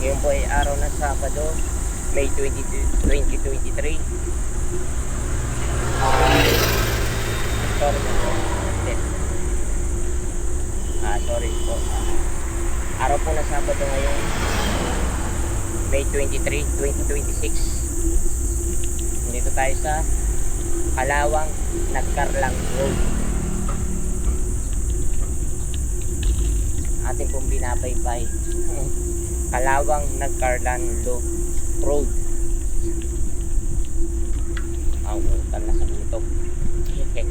Ngayon po ay araw ng Sabado, May 22, 2023. Sorry po. Hindi. Sorry po. Araw po ng Sabado ngayon, May 23, 2026. Dito tayo sa Kalawang Nagkarlang Road. Ating pong binabaybay. Kalawang Nagkarlang Road. Ang utan na sa dito. Okay.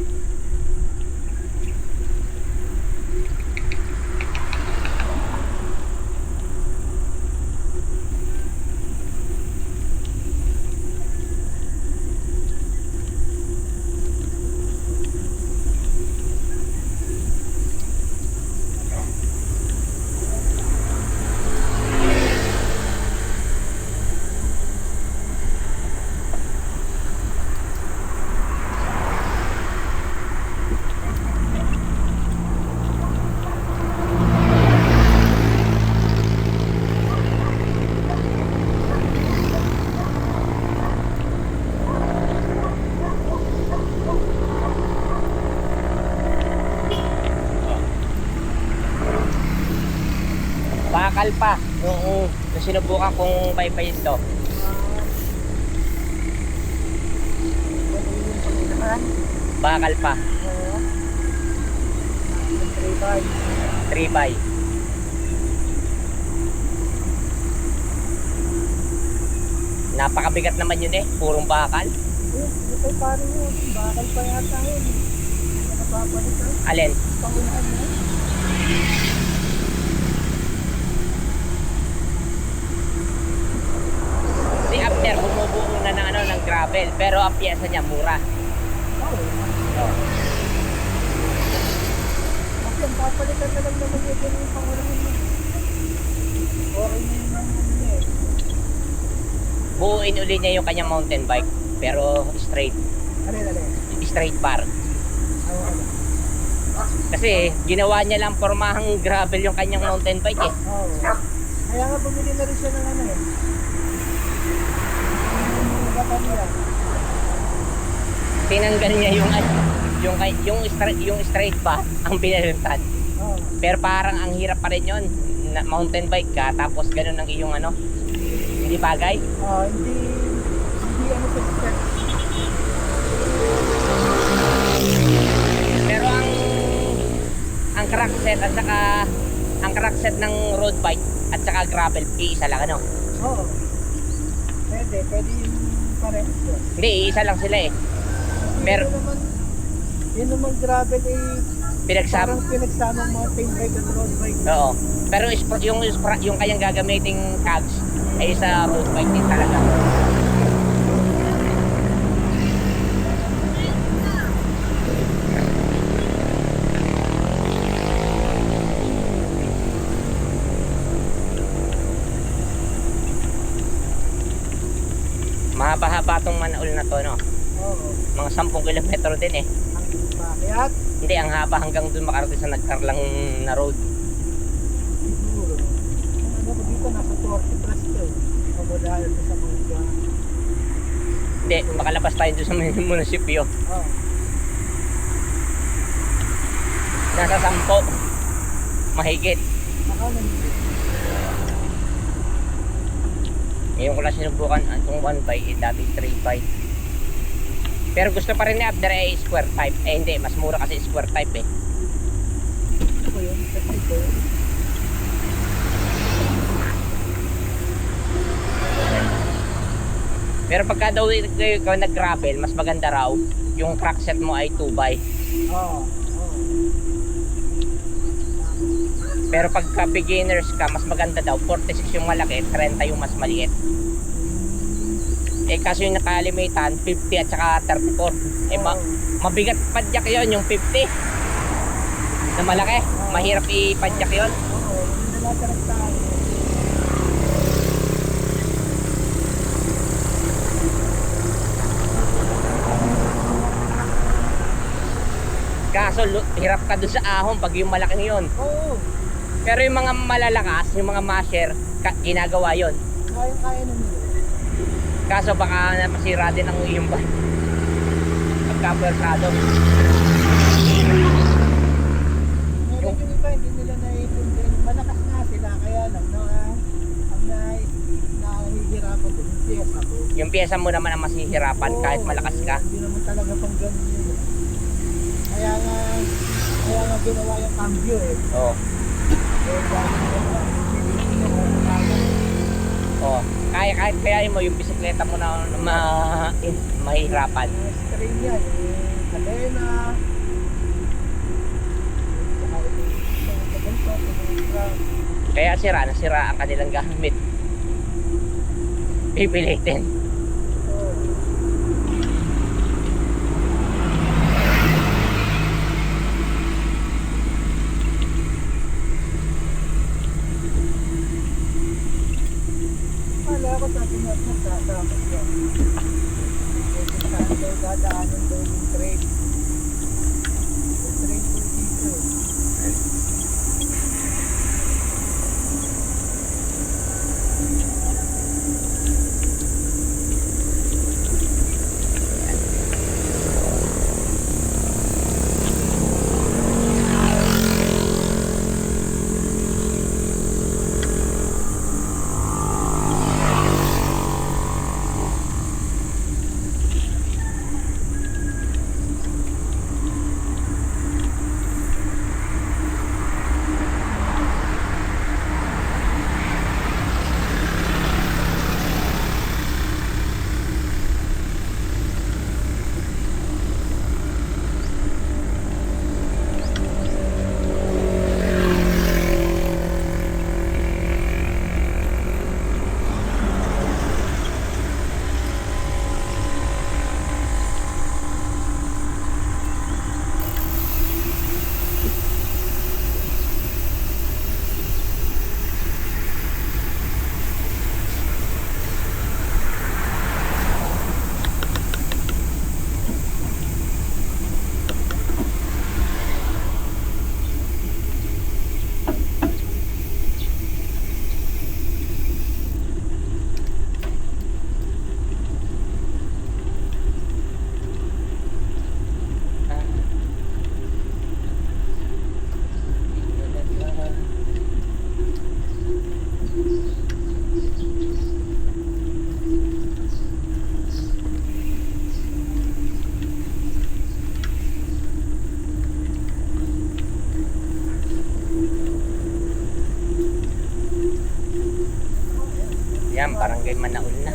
Bakal pa yung sinubukan kong paypayin to. Bakal pa. 3x. Napakabigat naman yun purong bakal. Ito parang yun, bakal pa yata yun. Nakapapalitan. Alin? Pangunahan mo. Si Abner bumubuo na ng gravel, pero ang piyesa niya mura. Oh. Kasi ang papalitan na lang naman yun yung pangunahan mo. Okay na yun Buuin uli niya yung kanyang mountain bike, pero straight. Straight bar. Kasi ginawa niya lang formahang gravel yung kanyang mountain bike Oo. Kaya nga bumili na rin siya ng tinanggal niya yung straight pa ang pinalitan. Oo. Pero parang ang hirap pa rin yun. Mountain bike ka, tapos ganun ang iyong hindi bagay. Hindi sa step. Pero ang crack set at saka ang crack set ng road bike at saka gravel, iisa lang Oo. Pwede yung parehas yun. Hindi, iisa lang sila Pero yun naman gravel pinagsama. parang pinagsamang mountain bike at road bike. Oo. Pero yung kanyang gagamiting cogs ay sa road bike din talaga. Mahaba-haba tong Manaul na to, no? Oo. Mga 10 kilometro din Ang bakit? Hindi, ang haba hanggang dun makarating sa Nagkarlang na road. Siguro. Ano ko dito, nasa 40 plus to. Pagwadaan ko sa mga Hindi, makalabas tayo dun sa munisipyo. Oo. Nasa 10. Mahigit. Nakalan dito. Ngayon ko lang sinubukan itong 1x, dati 3x. Pero gusto pa rin ni Abner square type. Hindi, mas mura kasi square type Ito ko yun, kasi ito. Pero pagka daw ikaw nag-gravel, mas maganda raw yung crack set mo ay 2x. Oo. Pero pagka beginners ka, mas maganda daw 46 yung malaki, 30 yung mas maliit. Kaso yung nakalimitan 50 at saka 34. Mabigat padyak yon yung 50 na malaki. Mahirap ipadyak yon. Oo, yun na lang tayo. Kaso hirap ka doon sa ahon pag yung malaking yon. Oo. Pero yung mga malalakas, yung mga masher, ginagawa yon. Kaya na nila. Kaso baka masira din ang iyong van. Pagka-pwersado. Meron yung iba, hindi nila naiintindihan. Malakas nga sila, kaya lang, no, ang nahihirapan ko, yung piyesa ko. Yung pyesa mo naman ang masihirapan kahit malakas ka. Hindi naman talaga pang ganun yun. Kaya nga ginawa yung cambio eh. Oo. Oh, kaya mo yung bisikleta mo na mahirapan. Strain yan, yung kadena. Kaya nasira ang kanilang gamit. Pipilitin. Wala ko sa pinagsasamat yan. Saan daw dadaanan daw yung train. Yung train po dito eh. Yan, barangay Manaul na.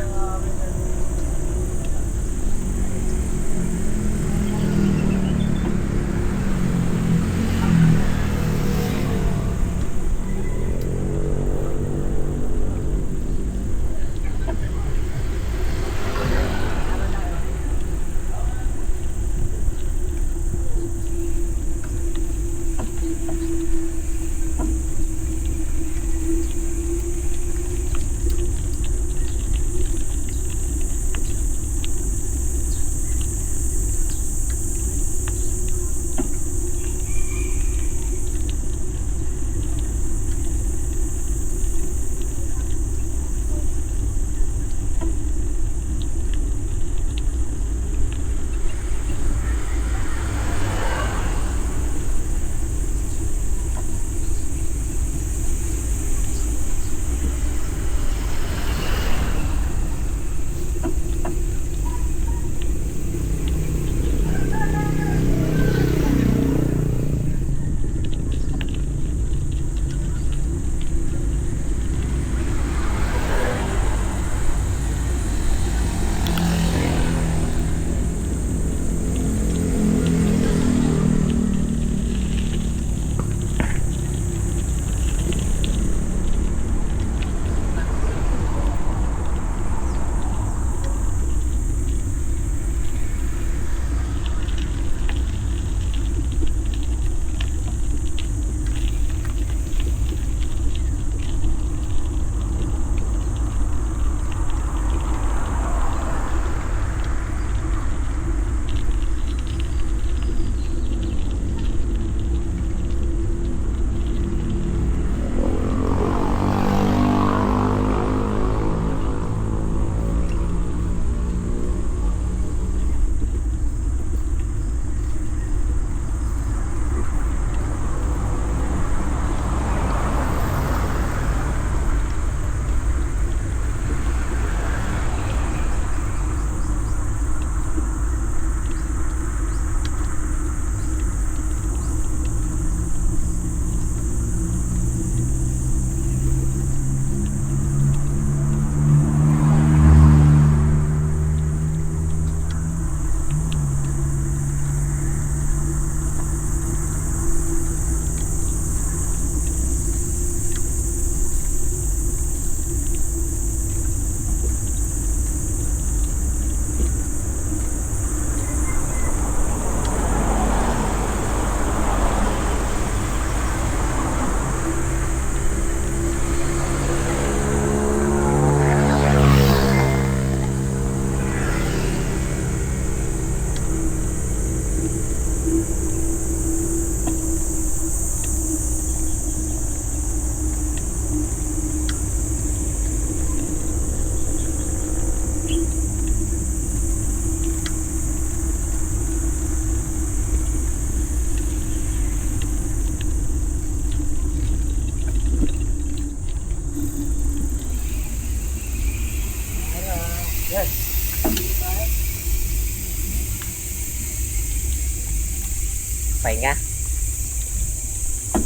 magpahinga.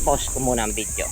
Pause ko muna ang video.